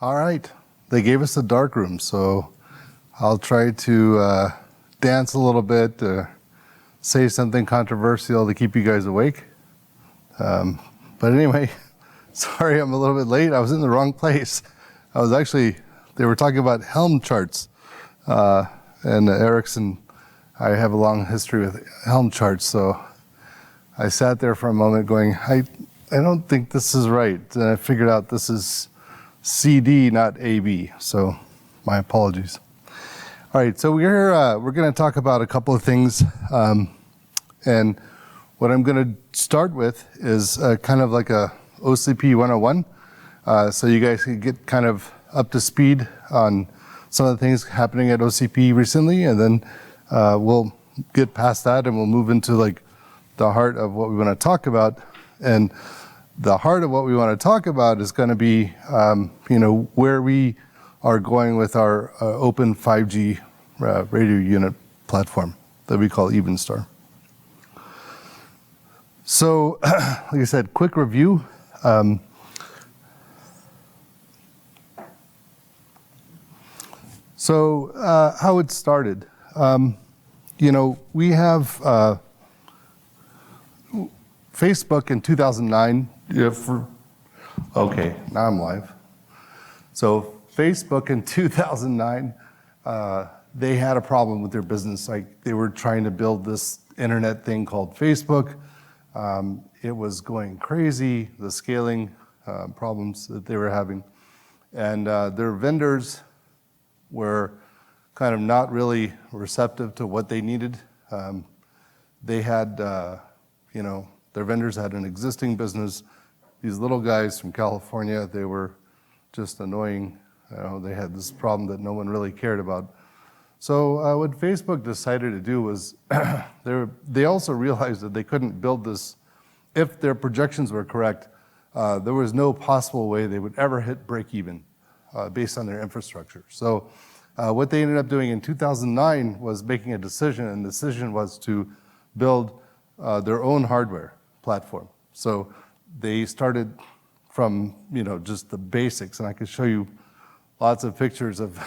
All right, they gave us a dark room, so I'll try to dance a little bit, say something controversial to keep you guys awake. But anyway, sorry I'm a little bit late. I was in the wrong place. They were talking about Helm charts. And Ericsson, I have a long history with Helm charts, so I sat there for a moment going, I don't think this is right. And I figured out this is CD, not AB, so my apologies. All right, so we're going to talk about a couple of things, and what I'm going to start with is kind of like a OCP 101, so you guys can get kind of up to speed on some of the things happening at OCP recently, and then we'll get past that and we'll move into like the heart of what we want to talk about. And the heart of what we want to talk about is going to be, where we are going with our open 5G radio unit platform that we call Evenstar. So, like I said, quick review. So how it started, we have Facebook in 2009. Okay, now I'm live. So Facebook in 2009, they had a problem with their business. Like they were trying to build this internet thing called Facebook. It was going crazy, the scaling problems that they were having. And their vendors were kind of not really receptive to what they needed. They had, their vendors had an existing business. These little guys from California, they were just annoying. They had this problem that no one really cared about. So what Facebook decided to do was, they also realized that they couldn't build this. If their projections were correct, there was no possible way they would ever hit break even based on their infrastructure. So what they ended up doing in 2009 was making a decision, and the decision was to build their own hardware platform. So they started from just the basics, and I could show you lots of pictures of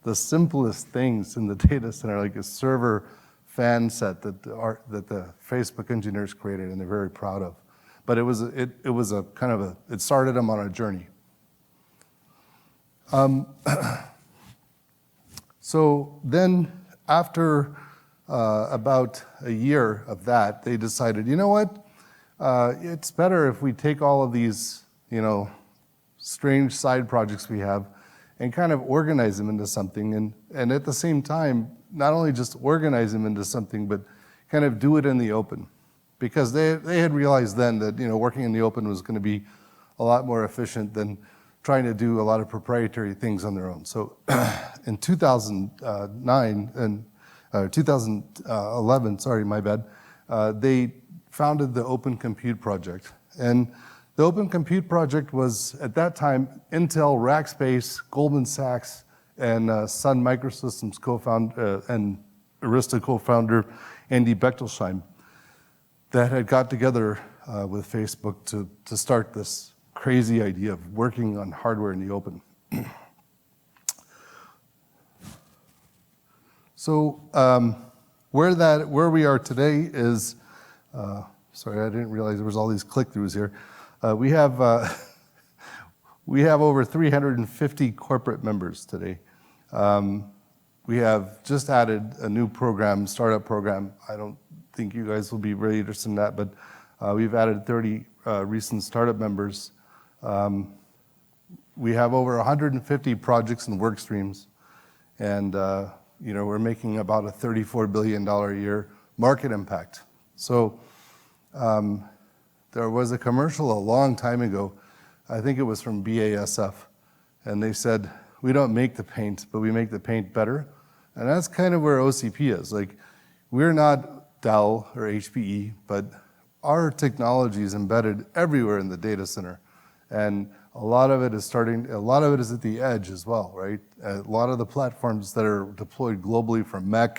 the simplest things in the data center, like a server fan set that the Facebook engineers created, and they're very proud of. But it was a kind of it started them on a journey. So then after about a year of that, they decided, you know what? It's better if we take all of these, strange side projects we have and kind of organize them into something. And at the same time, not only just organize them into something, but kind of do it in the open. Because they had realized then that, working in the open was going to be a lot more efficient than trying to do a lot of proprietary things on their own. So in 2009 and 2011, sorry, my bad, they founded the Open Compute Project. And the Open Compute Project was, at that time, Intel, Rackspace, Goldman Sachs, and Sun Microsystems co-founder and Arista co-founder Andy Bechtolsheim that had got together with Facebook to start this crazy idea of working on hardware in the open. So where we are today is, sorry, I didn't realize there was all these click-throughs here. We have over 350 corporate members today. We have just added a new program, startup program. I don't think you guys will be very interested in that, but we've added 30 recent startup members. We have over 150 projects and work streams, and we're making about a $34 billion a year market impact. So there was a commercial a long time ago, I think it was from BASF, and they said, we don't make the paint, but we make the paint better. And that's kind of where OCP is. Like, we're not Dell or HPE, but our technology is embedded everywhere in the data center. And a lot of it is at the edge as well, right? A lot of the platforms that are deployed globally from MEC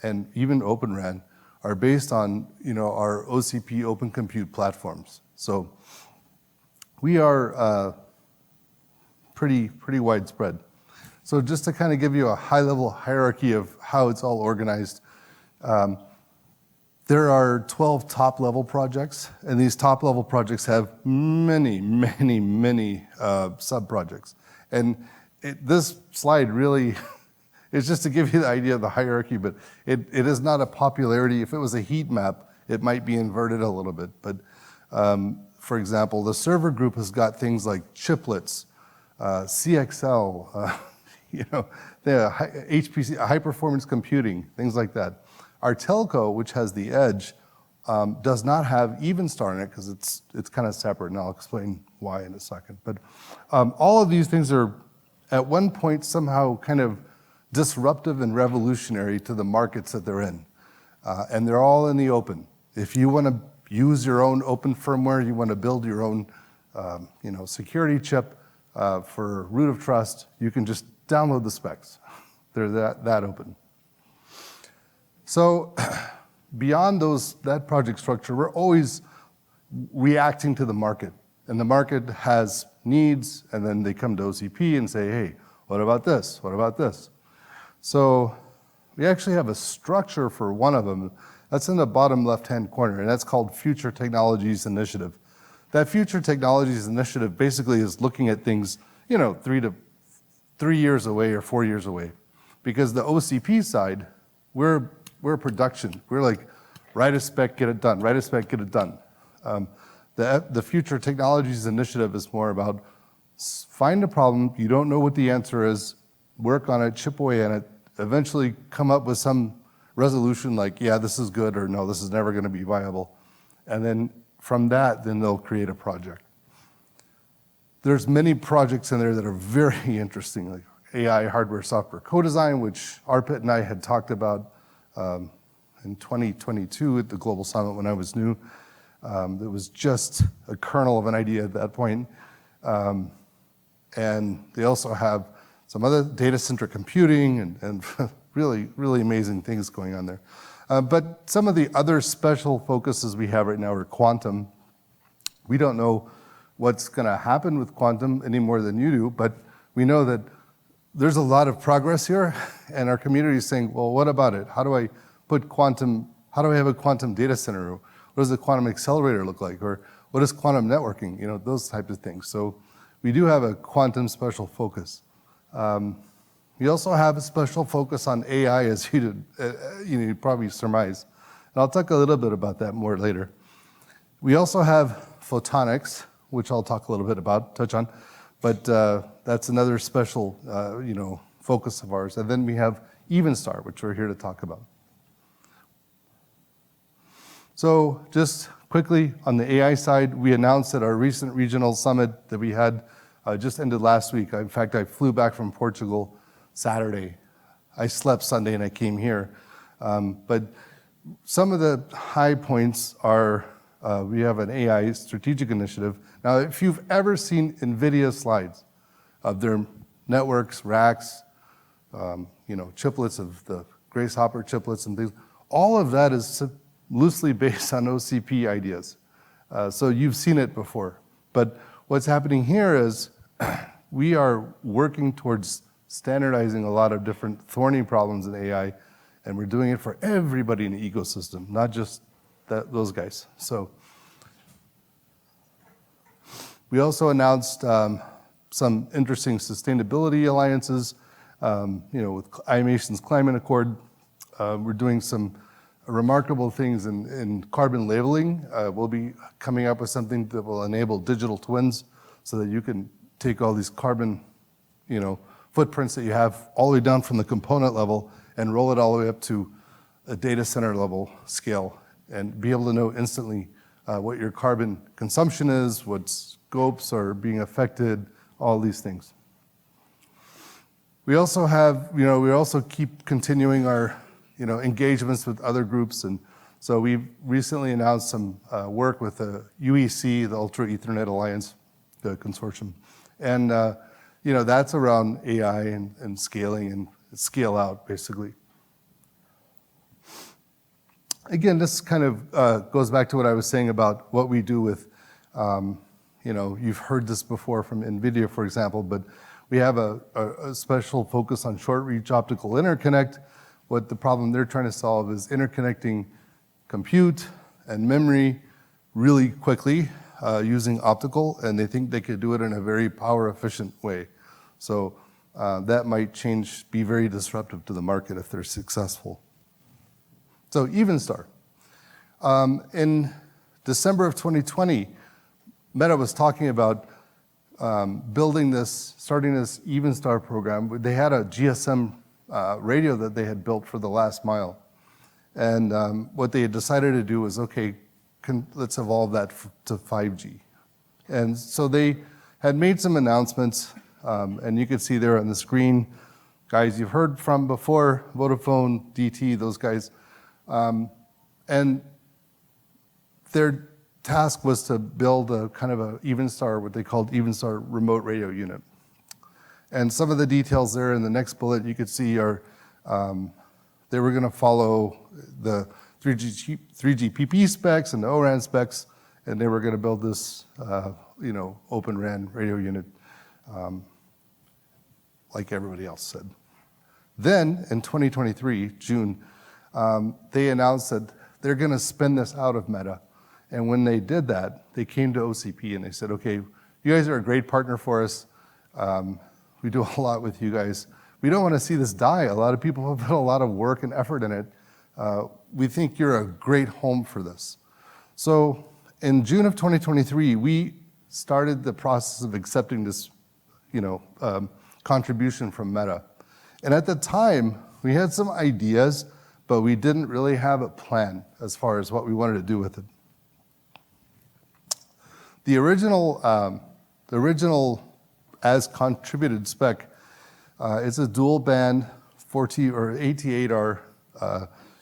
and even OpenRan are based on our OCP Open Compute platforms. So we are pretty widespread. So just to kind of give you a high-level hierarchy of how it's all organized, there are 12 top-level projects, and these top-level projects have many sub-projects. And this slide really is just to give you the idea of the hierarchy, but it is not a popularity. If it was a heat map, it might be inverted a little bit. But for example, the server group has got things like chiplets, CXL, the HPC, high-performance computing, things like that. Our telco, which has the edge, does not have Evenstar in it because it's kind of separate, and I'll explain why in a second. But all of these things are, at one point, somehow kind of disruptive and revolutionary to the markets that they're in. And they're all in the open. If you want to use your own open firmware, you want to build your own security chip for root of trust, you can just download the specs. They're that open. So beyond that project structure, we're always reacting to the market. And the market has needs, and then they come to OCP and say, hey, what about this? What about this? So we actually have a structure for one of them. That's in the bottom left-hand corner, and that's called Future Technologies Initiative. That Future Technologies Initiative basically is looking at things, 3 years away or 4 years away. Because the OCP side, we're production. We're like, write a spec, get it done. Write a spec, get it done. The Future Technologies Initiative is more about find a problem, you don't know what the answer is, work on it, chip away at it, eventually come up with some resolution like, yeah, this is good, or no, this is never going to be viable. And then from that, then they'll create a project. There's many projects in there that are very interesting, like AI hardware software co-design, which Arpit and I had talked about in 2022 at the Global Summit when I was new. It was just a kernel of an idea at that point. And they also have some other data-centric computing and really amazing things going on there. But some of the other special focuses we have right now are quantum. We don't know what's going to happen with quantum any more than you do, but we know that there's a lot of progress here, and our community is saying, well, what about it? How do I have a quantum data center? What does a quantum accelerator look like? Or what is quantum networking? Those types of things. So we do have a quantum special focus. We also have a special focus on AI, as you probably surmise. And I'll talk a little bit about that more later. We also have photonics, which I'll talk a little bit about, touch on. But that's another special focus of ours. And then we have Evenstar, which we're here to talk about. So just quickly, on the AI side, we announced at our recent regional summit that we had just ended last week. In fact, I flew back from Portugal Saturday. I slept Sunday and I came here. But some of the high points are we have an AI strategic initiative. Now, if you've ever seen NVIDIA slides of their networks, racks, chiplets of the Grace Hopper chiplets and things, all of that is loosely based on OCP ideas. So you've seen it before. But what's happening here is we are working towards standardizing a lot of different thorny problems in AI, and we're doing it for everybody in the ecosystem, not just those guys. So we also announced some interesting sustainability alliances, with iMation's Climate Accord. We're doing some remarkable things in carbon labeling. We'll be coming up with something that will enable digital twins so that you can take all these carbon, footprints that you have all the way down from the component level and roll it all the way up to a data center level scale and be able to know instantly what your carbon consumption is, what scopes are being affected, all these things. We also have, we also keep continuing our, engagements with other groups. And so we've recently announced some work with the UEC, the Ultra Ethernet Alliance, the consortium. And, that's around AI and scaling and scale out, basically. Again, this kind of goes back to what I was saying about what we do with, you've heard this before from NVIDIA, for example, but We have a special focus on short reach optical interconnect. What the problem they're trying to solve is interconnecting compute and memory really quickly using optical, and they think they could do it in a very power efficient way. So that might be very disruptive to the market if they're successful. So Evenstar. In December of 2020, Meta was talking about starting this Evenstar program. They had a GSM radio that they had built for the last mile. And what they had decided to do was, okay, let's evolve that to 5G. And so they had made some announcements, and you can see there on the screen, guys you've heard from before, Vodafone, DT, those guys. And their task was to build a kind of a Evenstar, what they called Evenstar remote radio unit. And some of the details there in the next bullet you could see are, they were gonna follow the 3GPP specs and the ORAN specs, and they were gonna build this, OpenRan radio unit, like everybody else said. Then, in 2023, June, they announced that they're gonna spin this out of Meta. And when they did that, they came to OCP and they said, okay, you guys are a great partner for us. We do a lot with you guys. We don't wanna see this die. A lot of people have put a lot of work and effort in it. We think you're a great home for this. So in June of 2023, we started the process of accepting this, contribution from Meta. And at the time, we had some ideas, but we didn't really have a plan as far as what we wanted to do with it. The original as contributed spec is a dual band 4T or 88R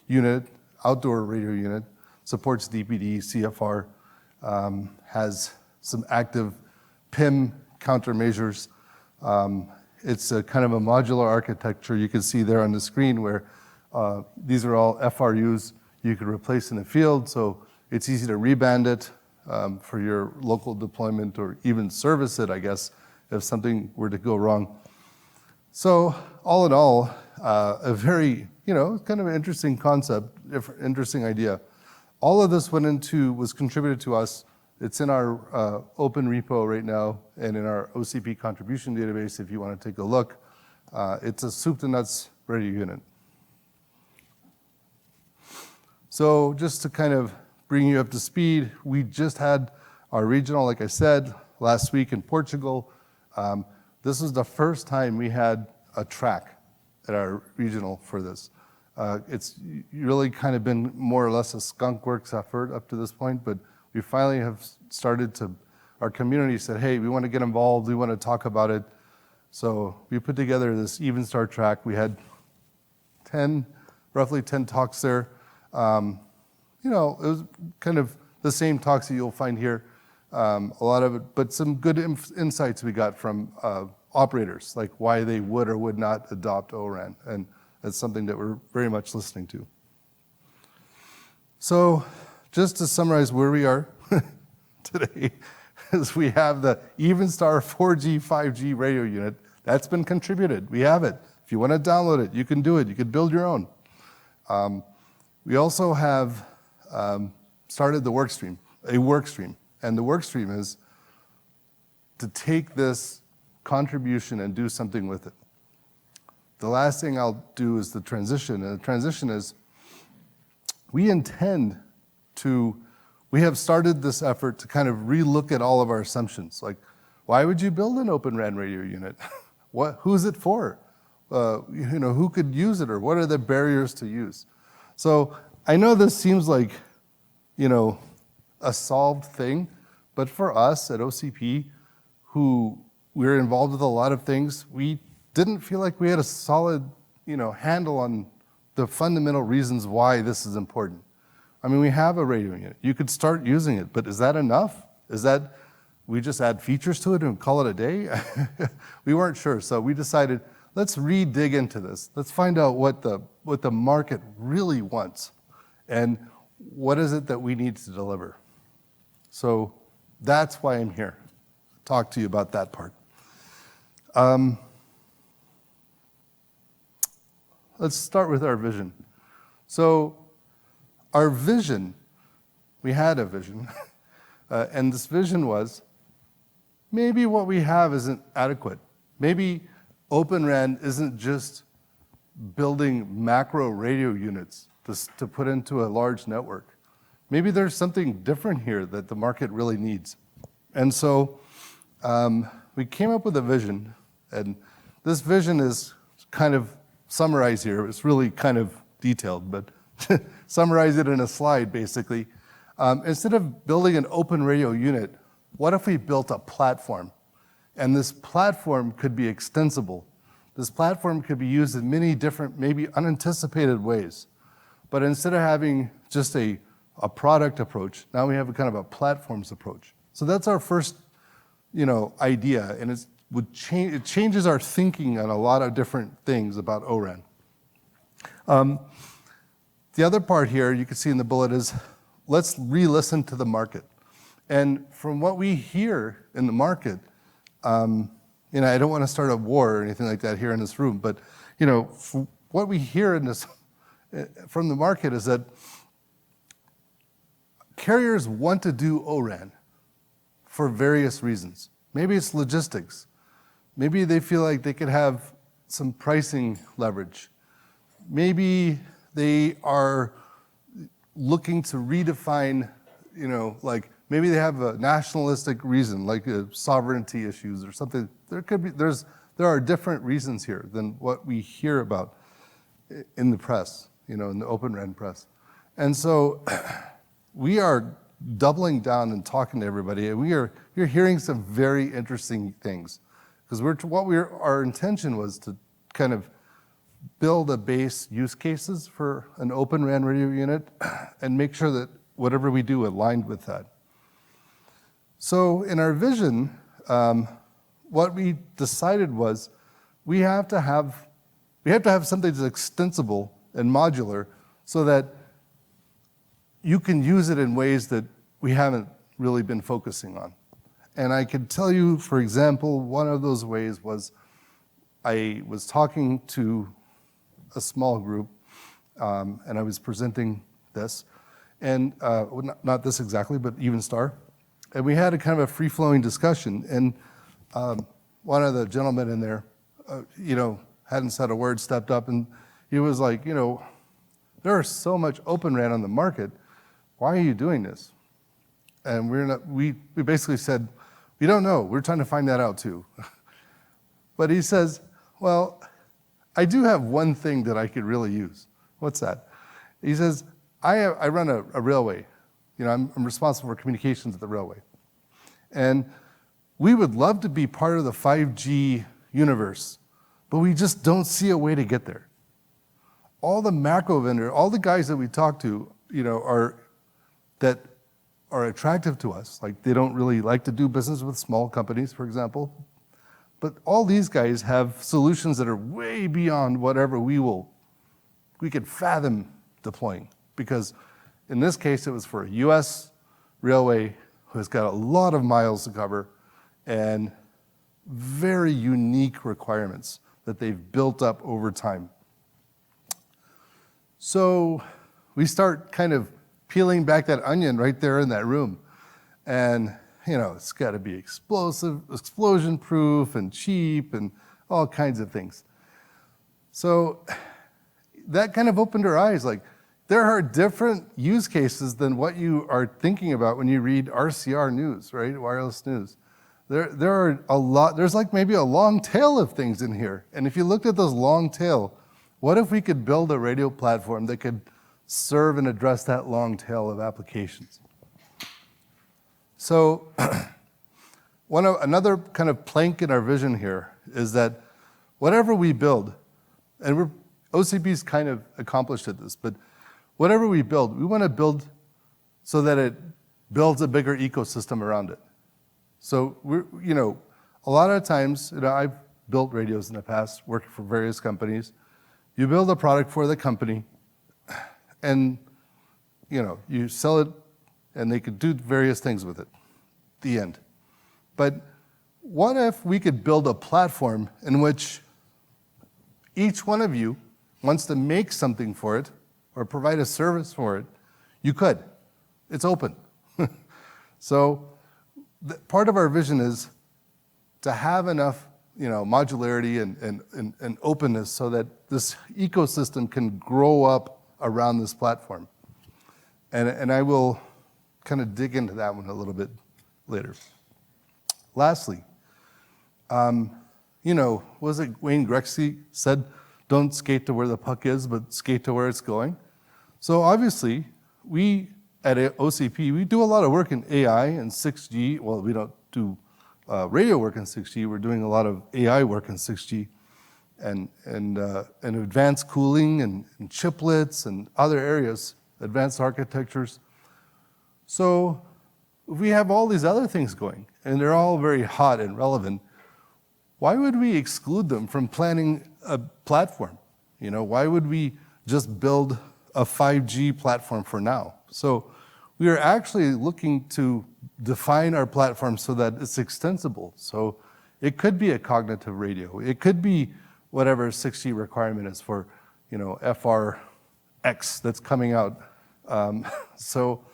unit, outdoor radio unit, supports DPD, CFR, has some active PIM countermeasures. It's a kind of a modular architecture. You can see there on the screen where these are all FRUs you could replace in the field, so it's easy to reband it for your local deployment or even service it, I guess, if something were to go wrong. So all in all, a very, kind of an interesting concept, interesting idea. All of this was contributed to us. It's in our open repo right now and in our OCP contribution database if you want to take a look. It's a soup to nuts radio unit. So just to kind of bring you up to speed, we just had our regional, like I said, last week in Portugal. This was the first time we had a track at our regional for this. It's really kind of been more or less a skunkworks effort up to this point, but we finally have started our community said, hey, we want to get involved, we want to talk about it. So we put together this Evenstar track. We had roughly 10 talks there. It was kind of the same talks that you'll find here, a lot of it, but some good insights we got from operators, like why they would or would not adopt ORAN, and that's something that we're very much listening to. So just to summarize where we are today, is we have the Evenstar 4G, 5G radio unit. That's been contributed. We have it. If you want to download it, you can do it. You can build your own. We also have started a work stream, and the work stream is to take this contribution and do something with it. The last thing I'll do is the transition, and the transition is we have started this effort to kind of relook at all of our assumptions, like why would you build an OpenRan radio unit? Who's it for? Who could use it, or what are the barriers to use? So I know this seems like, a solved thing, but for us at OCP, who we're involved with a lot of things, we didn't feel like we had a solid, handle on the fundamental reasons why this is important. I mean, we have a radio unit. You could start using it, but is that enough? Is that, we just add features to it and call it a day? We weren't sure, so we decided, let's dig into this. Let's find out what the market really wants, and what is it that we need to deliver. So that's why I'm here, talk to you about that part. Let's start with our vision. So our vision, we had a vision, and this vision was, maybe what we have isn't adequate. Maybe OpenRan isn't just building macro radio units to put into a large network. Maybe there's something different here that the market really needs. And so we came up with a vision, and this vision is kind of summarized here. It's really kind of detailed, but summarize it in a slide, basically. Instead of building an open radio unit, what if we built a platform? And this platform could be extensible. This platform could be used in many different, maybe unanticipated ways. But instead of having just a product approach, now we have a kind of a platforms approach. So that's our first, idea, and it changes our thinking on a lot of different things about ORAN. The other part here you can see in the bullet is, let's re-listen to the market. And from what we hear in the market, I don't want to start a war or anything like that here in this room, but what we hear in this from the market is that carriers want to do ORAN for various reasons. Maybe it's logistics. Maybe they feel like they could have some pricing leverage. Maybe they are looking to redefine, maybe they have a nationalistic reason, like sovereignty issues or something. There are different reasons here than what we hear about in the press, in the OpenRan press. And so we are doubling down and talking to everybody, and you're hearing some very interesting things. Because our intention was to kind of build a base use cases for an OpenRan radio unit and make sure that whatever we do aligned with that. So in our vision, what we decided was we have to have something that's extensible and modular so that you can use it in ways that we haven't really been focusing on. And I can tell you, for example, one of those ways was I was talking to a small group, and I was presenting this, and not this exactly, but Evenstar. And we had a kind of a free-flowing discussion, and one of the gentlemen in there, hadn't said a word, stepped up, and he was like, there is so much OpenRan on the market. Why are you doing this? And we basically said, we don't know. We're trying to find that out too. But he says, well, I do have one thing that I could really use. What's that? He says, I run a railway. I'm responsible for communications at the railway. And we would love to be part of the 5G universe, but we just don't see a way to get there. All the macro vendors, all the guys that we talk to, that are attractive to us, like they don't really like to do business with small companies, for example. But all these guys have solutions that are way beyond whatever we could fathom deploying. Because in this case, it was for a US railway who has got a lot of miles to cover and very unique requirements that they've built up over time. So we start kind of peeling back that onion right there in that room. And, it's got to be explosion-proof and cheap and all kinds of things. So that kind of opened our eyes. Like, there are different use cases than what you are thinking about when you read RCR news, right? Wireless news. There are a lot, there's like maybe a long tail of things in here. And if you looked at those long tail, what if we could build a radio platform that could serve and address that long tail of applications? So another kind of plank in our vision here is that whatever we build, and OCP's kind of accomplished at this, but whatever we build, we want to build so that it builds a bigger ecosystem around it. So a lot of times, I've built radios in the past, working for various companies. You build a product for the company, and you sell it, and they could do various things with it. The end. But what if we could build a platform in which each one of you wants to make something for it or provide a service for it? You could. It's open. So part of our vision is to have enough modularity and openness so that this ecosystem can grow up around this platform. And I will kind of dig into that one a little bit later. Lastly, was it Wayne Gretzky said, don't skate to where the puck is, but skate to where it's going? So obviously, we at OCP, we do a lot of work in AI and 6G. Well, we don't do radio work in 6G. We're doing a lot of AI work in 6G and advanced cooling and chiplets and other areas, advanced architectures. So if we have all these other things going, and they're all very hot and relevant, why would we exclude them from planning a platform? Why would we just build a 5G platform for now? So we are actually looking to define our platform so that it's extensible. So it could be a cognitive radio. It could be whatever 6G requirement is for, FRX that's coming out. So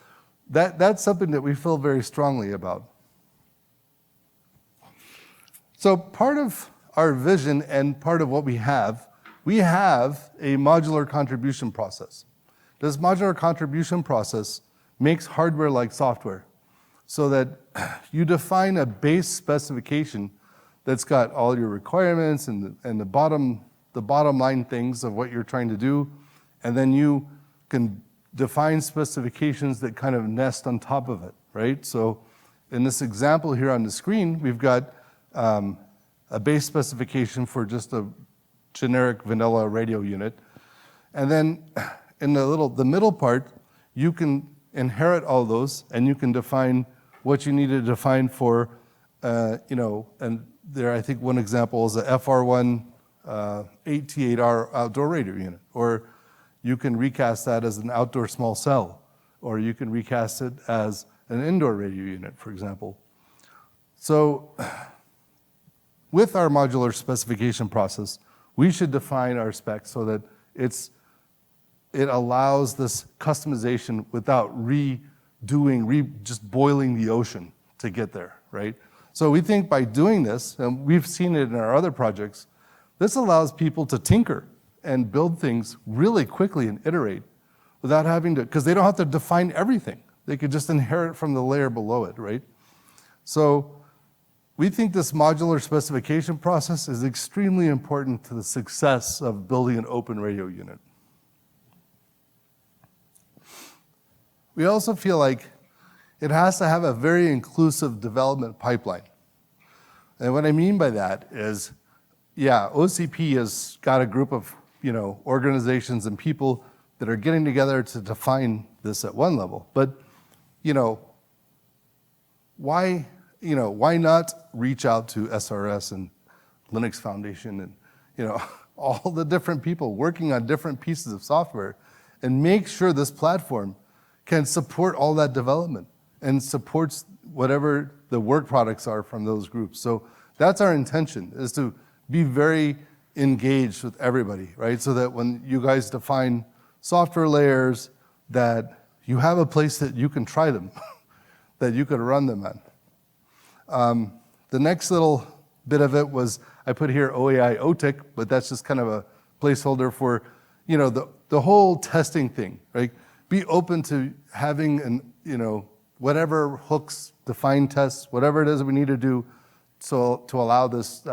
that's something that we feel very strongly about. So part of our vision and part of what we have a modular contribution process. This modular contribution process makes hardware like software so that you define a base specification that's got all your requirements and the bottom line things of what you're trying to do, and then you can define specifications that kind of nest on top of it, right? So in this example here on the screen, we've got a base specification for just a generic vanilla radio unit. And then in the middle part, you can inherit all those and you can define what you need to define for, and there I think one example is a FR1 8T8R outdoor radio unit, or you can recast that as an outdoor small cell, or you can recast it as an indoor radio unit, for example. So with our modular specification process, we should define our specs so that it allows this customization without just boiling the ocean to get there, right? So we think by doing this, and we've seen it in our other projects, this allows people to tinker and build things really quickly and iterate without having to, because they don't have to define everything. They could just inherit from the layer below it, right? So we think this modular specification process is extremely important to the success of building an open radio unit. We also feel like it has to have a very inclusive development pipeline. And what I mean by that is, yeah, OCP has got a group of organizations and people that are getting together to define this at one level. But why not reach out to SRS and Linux Foundation and all the different people working on different pieces of software and make sure this platform can support all that development and supports whatever the work products are from those groups. So that's our intention, is to be very engaged with everybody, right? So that when you guys define software layers, that you have a place that you can try them, that you could run them on. The next little bit of it was, I put here OAI OTIC, but that's just kind of a placeholder for, the whole testing thing, right? Be open to having whatever hooks, define tests, whatever it is we need to do, so to allow this,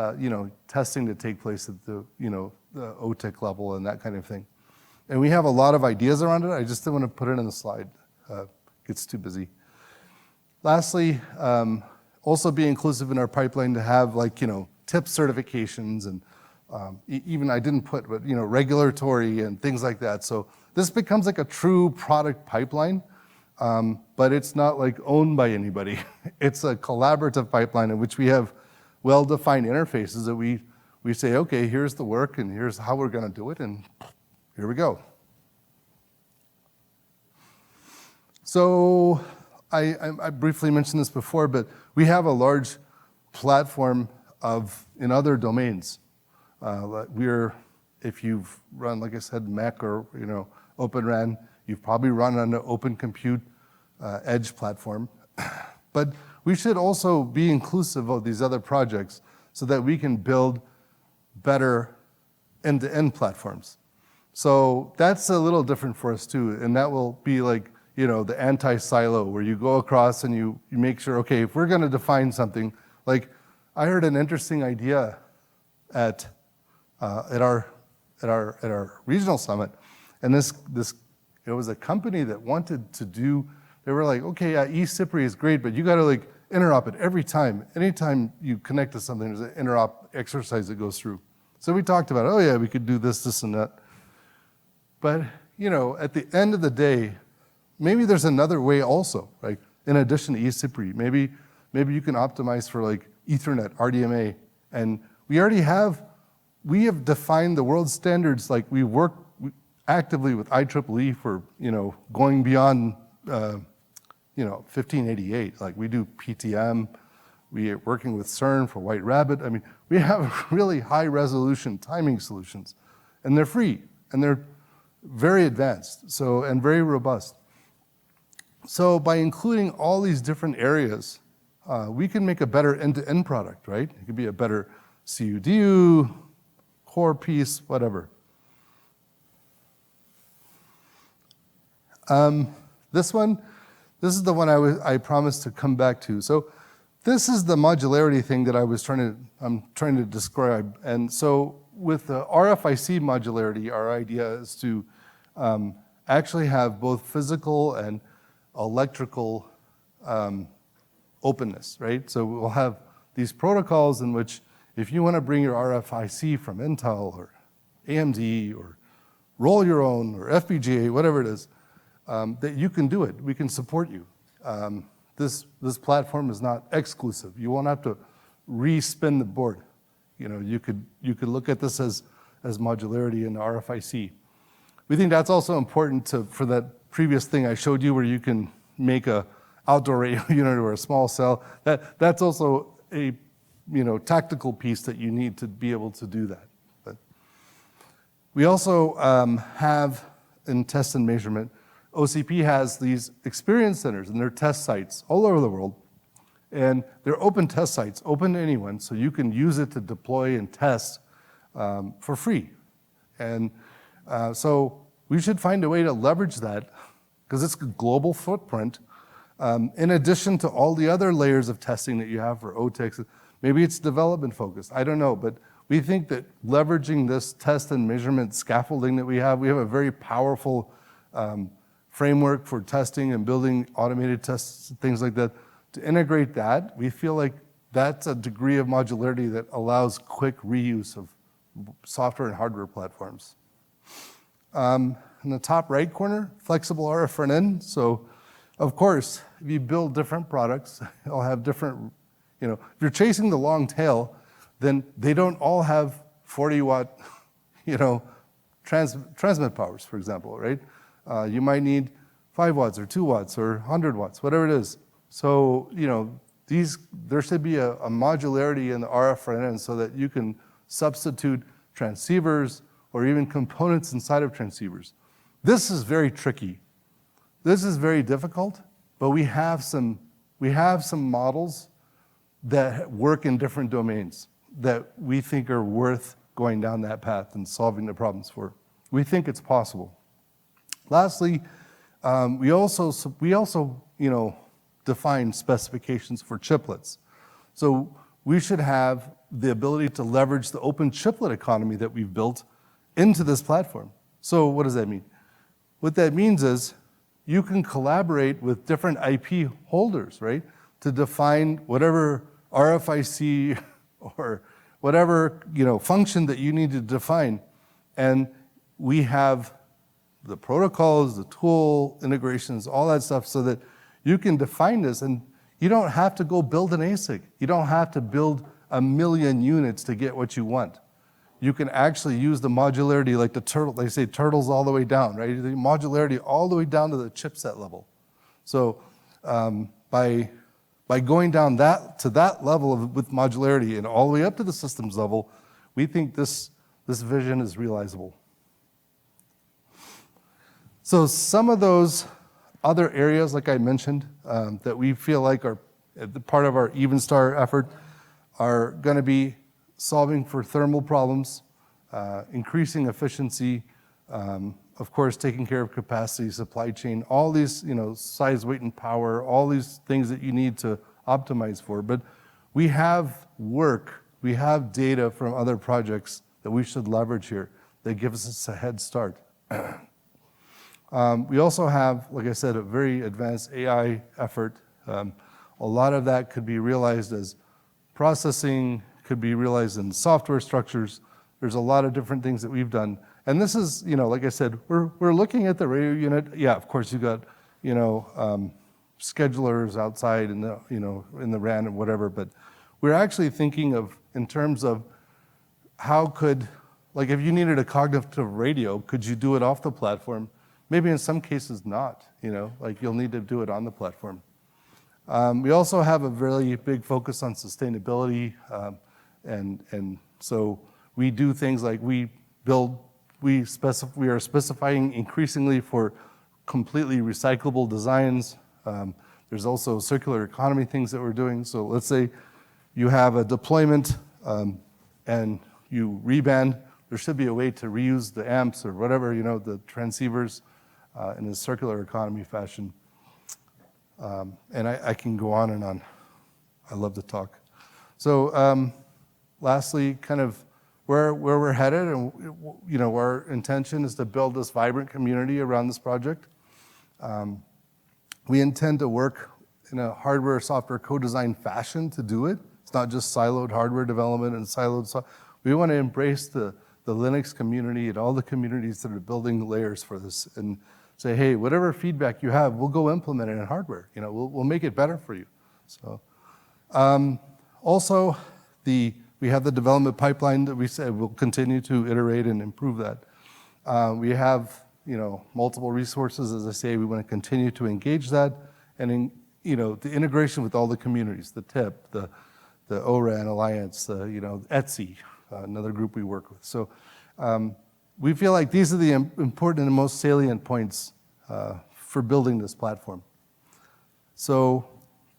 testing to take place at the OTIC level and that kind of thing. And we have a lot of ideas around it. I just didn't want to put it in the slide. Gets too busy. Lastly, also be inclusive in our pipeline to have TIP certifications and even I didn't put, but regulatory and things like that. So this becomes like a true product pipeline, but it's not owned by anybody. It's a collaborative pipeline in which we have well-defined interfaces that we say, okay, here's the work and here's how we're going to do it, and here we go. So I briefly mentioned this before, but we have a large platform in other domains. If you've run, like I said, Mac or OpenRan, you've probably run on an Open Compute Edge platform. But we should also be inclusive of these other projects so that we can build better end-to-end platforms. So that's a little different for us too, and that will be like the anti-silo, where you go across and you make sure, okay, if we're going to define something, like I heard an interesting idea at our regional summit, and it was a company that wanted to do. They were like, okay, yeah, eCPRI is great, but you got to like interop it every time. Anytime you connect to something, there's an interop exercise that goes through. So we talked about, oh yeah, we could do this, and that. But at the end of the day, maybe there's another way also, right? In addition to eCPRI, maybe you can optimize for like Ethernet, RDMA, and we have defined the world standards. Like we work actively with IEEE for going beyond 1588. Like we do PTM, we are working with CERN for White Rabbit. I mean, we have really high resolution timing solutions, and they're free and they're very advanced, and very robust. So by including all these different areas, we can make a better end-to-end product, right? It could be a better CUDU, core piece, whatever. This is the one I promised to come back to. So this is the modularity thing that I'm trying to describe. And so with the RFIC modularity, our idea is to actually have both physical and electrical openness, right? So we'll have these protocols in which if you want to bring your RFIC from Intel or AMD or roll your own or FPGA, whatever it is, that you can do it. We can support you. This platform is not exclusive. You won't have to re-spin the board. You could look at this as modularity in RFIC. We think that's also important for that previous thing I showed you, where you can make a outdoor radio unit or a small cell. That's also a tactical piece that you need to be able to do that. But we also have in test and measurement, OCP has these experience centers and their test sites all over the world. And they're open test sites, open to anyone, so you can use it to deploy and test for free. And so we should find a way to leverage that, because it's a global footprint, in addition to all the other layers of testing that you have for OTEX. Maybe it's development focused, I don't know, but we think that leveraging this test and measurement scaffolding that we have a very powerful framework for testing and building automated tests, things like that. To integrate that, we feel like that's a degree of modularity that allows quick reuse of software and hardware platforms. In the top right corner, flexible RF front end. So, of course, if you build different products, they'll have different, if you're chasing the long tail, then they don't all have 40-watt, transmit powers, for example, right? You might need 5 watts or 2 watts or 100 watts, whatever it is. So, there should be a modularity in the RF front end so that you can substitute transceivers or even components inside of transceivers. This is very tricky. This is very difficult, but we have some models that work in different domains that we think are worth going down that path and solving the problems for. We think it's possible. Lastly, we also define specifications for chiplets. So we should have the ability to leverage the open chiplet economy that we've built into this platform. So what does that mean? What that means is you can collaborate with different IP holders, right, to define whatever RFIC or whatever function that you need to define. And we have the protocols, the tool integrations, all that stuff, so that you can define this, and you don't have to go build an ASIC. You don't have to build 1 million units to get what you want. You can actually use the modularity, like the turtle, they say turtles all the way down, right? The modularity all the way down to the chipset level. So by by going down to that level with modularity and all the way up to the systems level, we think this vision is realizable. So some of those other areas, like I mentioned, that we feel like are part of our Evenstar effort are going to be solving for thermal problems, increasing efficiency, of course, taking care of capacity, supply chain, all these, size, weight, and power, all these things that you need to optimize for. But we have we have data from other projects that we should leverage here that gives us a head start. We also have, like I said, a very advanced AI effort. A lot of that could be realized as processing, could be realized in software structures. There's a lot of different things that we've done. And this is, like I said, we're looking at the radio unit. Yeah, of course, you've got, schedulers outside in the, in the RAN and whatever, but we're actually thinking of, in terms of how could, like if you needed a cognitive radio, could you do it off the platform? Maybe in some cases not, like you'll need to do it on the platform. We also have a really big focus on sustainability, and so we do things like we are specifying increasingly for completely recyclable designs. There's also circular economy things that we're doing. So let's say you have a deployment and you reband, there should be a way to reuse the amps or whatever, the transceivers in a circular economy fashion. And I can go on and on. I love to talk. So lastly, kind of where we're headed, and our intention is to build this vibrant community around this project. We intend to work in a hardware-software co-design fashion to do it. It's not just siloed hardware development and siloed software. We want to embrace the Linux community and all the communities that are building layers for this and say, hey, whatever feedback you have, we'll go implement it in hardware. We'll make it better for you. So, also, we have the development pipeline that we said we'll continue to iterate and improve that. We have, multiple resources. As I say, we want to continue to engage that, and the integration with all the communities, the TIP, the ORAN Alliance, ETSI, another group we work with. So we feel like these are the important and most salient points for building this platform. So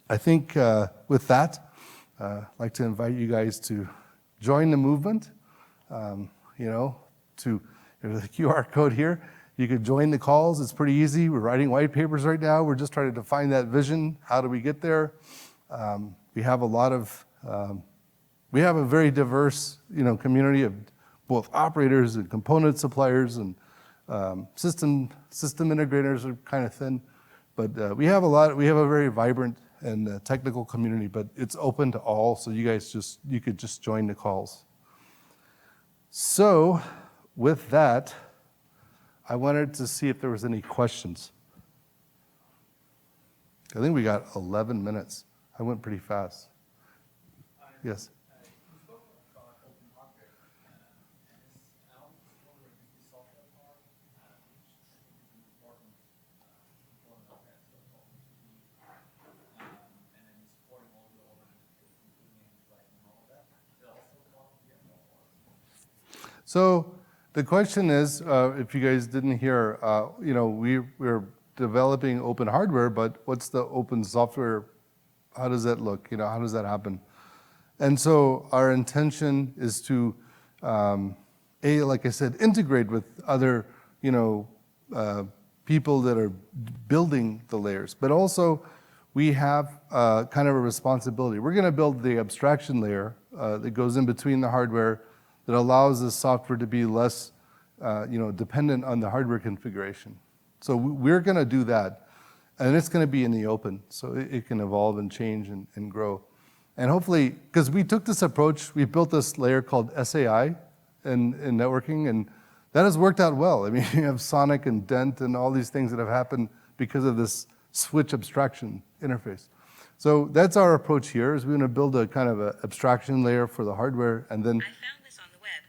I think with that, I'd like to invite you guys to join the movement. There's a QR code here. You could join the calls. It's pretty easy. We're writing white papers right now. We're just trying to define that vision. How do we get there? We have a very diverse, community of both operators and component suppliers, and system integrators are kind of thin. But we have a very vibrant and technical community, but it's open to all, so you could just join the calls. So with that, I wanted to see if there was any questions. I think we got 11 minutes. I went pretty fast. Yes? You spoke about open hardware, and I was wondering if the software part, which I think is an important component of that, and then supporting all the other applications, like and all of that, is it also part of the ML? So the question is, if you guys didn't hear, we're developing open hardware, but what's the open software? How does that look? How does that happen? And so our intention is to, like I said, integrate with other, people that are building the layers. But also, we have kind of a responsibility. We're going to build the abstraction layer that goes in between the hardware that allows the software to be less, dependent on the hardware configuration. So we're going to do that, and it's going to be in the open, so it can evolve and change and grow. And hopefully, because we took this approach, we built this layer called SAI in networking, and that has worked out well. I mean, you have Sonic and Dent and all these things that have happened because of this switch abstraction interface. So that's our approach here, is we're going to build a kind of an abstraction layer for the hardware, and then I found this on the web.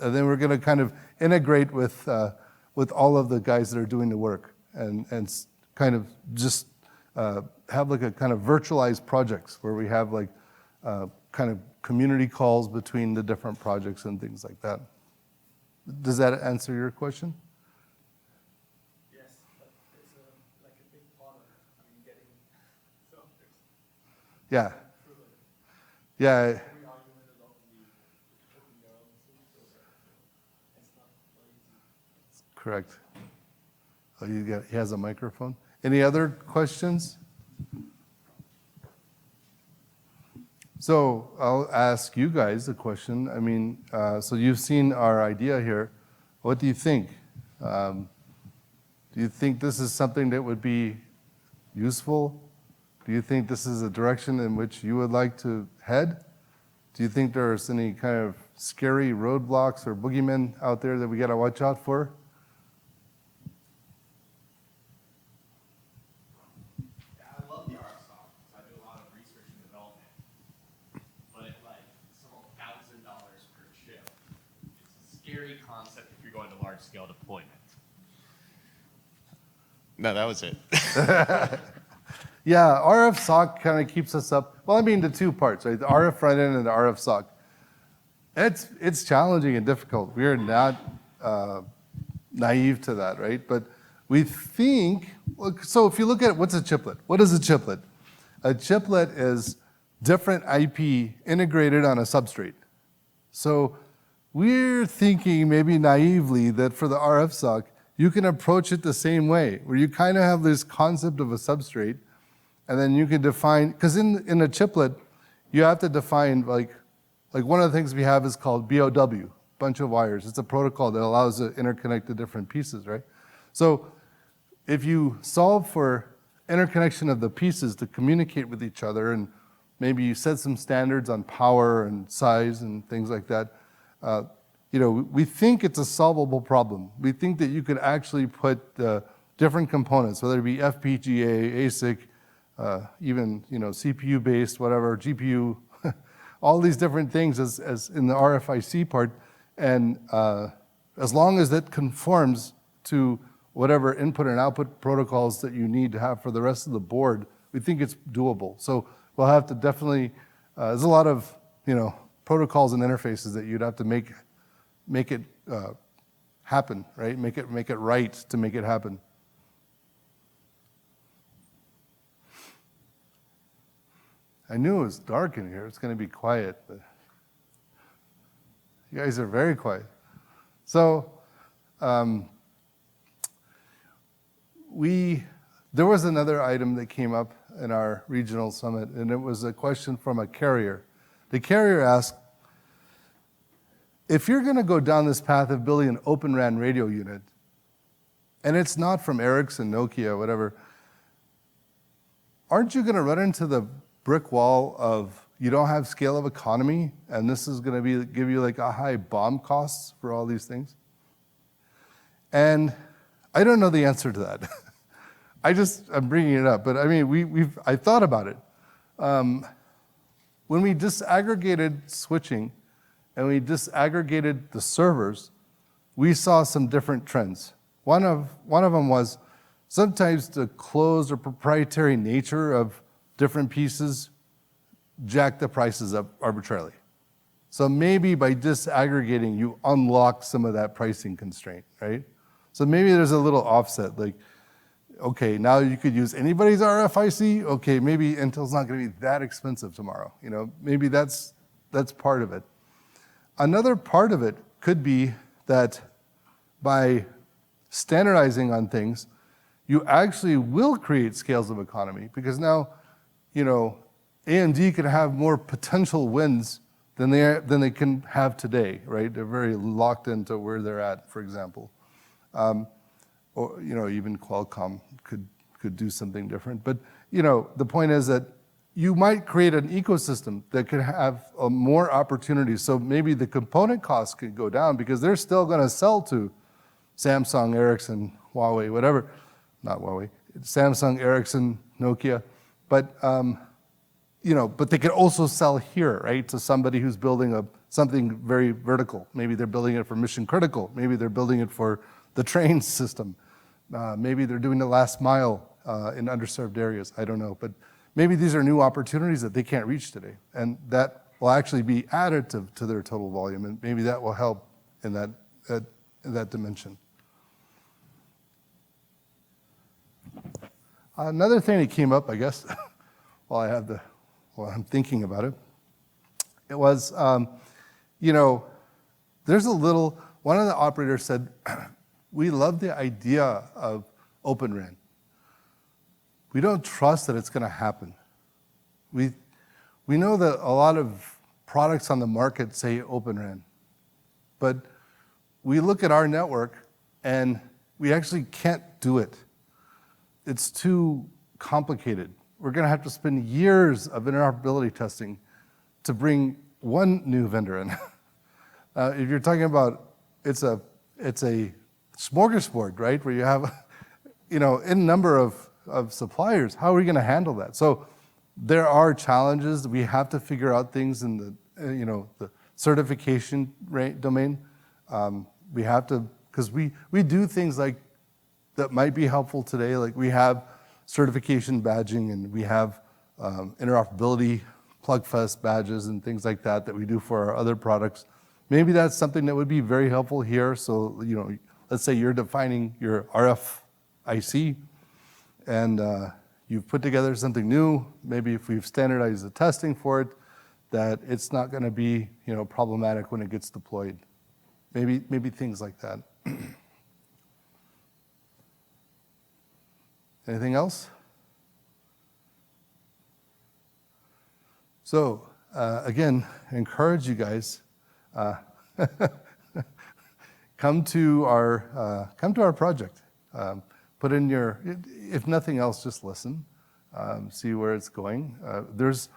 and then we're going to kind of integrate with all of the guys that are doing the work, and kind of just have like a kind of virtualized projects where we have like kind of community calls between the different projects and things like that. Does that answer your question? Yes, but it's like a big bother. I mean, getting filters Yeah, through it. yeah, Every argument is often putting your own filter. It's not very easy. correct. Oh, he has a microphone. Any other questions? So I'll ask you guys a question. I mean, so you've seen our idea here. What do you think? Do you think this is something that would be useful? Do you think this is a direction in which you would like to head? Do you think there's any kind of scary roadblocks or boogeymen out there that we got to watch out for? Yeah, I love the RF software. I do a lot of research and development. But at like several $1,000 per chip, it's a scary concept if you're going to large scale deployment. No, that was it. Yeah, RF SOC kind of keeps us up. Well, I mean, the two parts, right? The RF front end and the RF SOC. It's challenging and difficult. We are not naive to that, right? But we think, so if you look at what's a chiplet, what is a chiplet? A chiplet is different IP integrated on a substrate. So we're thinking maybe naively that for the RF SOC, you can approach it the same way, where you kind of have this concept of a substrate, and then you can define, because in a chiplet, you have to define, like one of the things we have is called BOW, bunch of wires. It's a protocol that allows to interconnect the different pieces, right? So if you solve for interconnection of the pieces to communicate with each other, and maybe you set some standards on power and size and things like that, we think it's a solvable problem. We think that you could actually put different components, whether it be FPGA, ASIC, even CPU-based, whatever, GPU, all these different things as in the RFIC part, and as long as it conforms to whatever input and output protocols that you need to have for the rest of the board, we think it's doable. So we'll have to definitely, there's a lot of protocols and interfaces that you'd have to make it happen, right? Make it right to make it happen. I knew it was dark in here. It's going to be quiet, but you guys are very quiet. So there was another item that came up in our regional summit, and it was a question from a carrier. The carrier asked, if you're going to go down this path of building an OpenRan radio unit, and it's not from Ericsson, Nokia, whatever, aren't you going to run into the brick wall of you don't have scale of economy, and this is going to give you like a high BOM costs for all these things? And I don't know the answer to that. I'm bringing it up, but I mean, I thought about it. When we disaggregated switching and we disaggregated the servers, we saw some different trends. One of them was sometimes the closed or proprietary nature of different pieces jack the prices up arbitrarily. So maybe by disaggregating, you unlock some of that pricing constraint, right? So maybe there's a little offset, like, okay, now you could use anybody's RFIC. Okay, maybe Intel's not going to be that expensive tomorrow. Maybe that's part of it. Another part of it could be that by standardizing on things, you actually will create scales of economy, because now, AMD can have more potential wins than they can have today, right? They're very locked into where they're at, for example. Or even Qualcomm could do something different. But the point is that you might create an ecosystem that could have more opportunities. So maybe the component costs could go down because they're still going to sell to Samsung, Ericsson, Huawei, whatever. Not Huawei. Samsung, Ericsson, Nokia. But but they could also sell here, right, to somebody who's building something very vertical. Maybe they're building it for mission critical. Maybe they're building it for the train system. Maybe they're doing the last mile in underserved areas. I don't know, but maybe these are new opportunities that they can't reach today, and that will actually be additive to their total volume, and maybe that will help in that dimension. Another thing that came up, I guess, while I'm thinking about it, it was, there's one of the operators said, we love the idea of OpenRan. We don't trust that it's going to happen. We know that a lot of products on the market say OpenRan, but we look at our network and we actually can't do it. It's too complicated. We're going to have to spend years of interoperability testing to bring one new vendor in. If you're talking about, it's a smorgasbord, right? Where you have, in number of suppliers. How are we going to handle that? So there are challenges. We have to figure out things in the certification domain. We have to, because we do things like that might be helpful today. Like we have certification badging, and we have interoperability plugfest badges and things like that we do for our other products. Maybe that's something that would be very helpful here. So, let's say you're defining your RF IC, and you've put together something new. Maybe if we've standardized the testing for it, that it's not going to be, problematic when it gets deployed. Maybe things like that. Anything else? So, again, encourage you guys, come to our project. Put in if nothing else, just listen, see where it's going. There's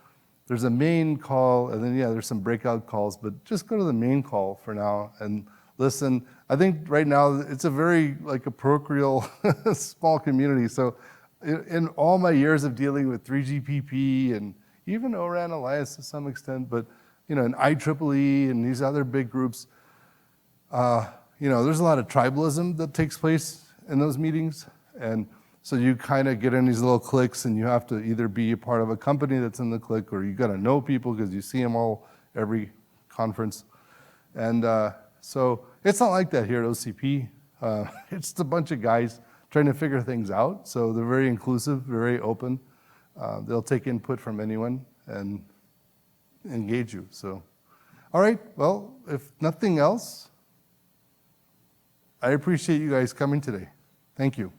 a main call, and then there's some breakout calls, but just go to the main call for now and listen. I think right now it's a very a parochial small community. So in all my years of dealing with 3GPP and even ORAN Alliance to some extent, but and IEEE and these other big groups, there's a lot of tribalism that takes place in those meetings. And so you kind of get in these little cliques, and you have to either be a part of a company that's in the clique, or you got to know people because you see them all every conference. And so it's not like that here at OCP. It's a bunch of guys trying to figure things out. So they're very inclusive, very open. They'll take input from anyone and engage you. So, all right, well, if nothing else, I appreciate you guys coming today. Thank you.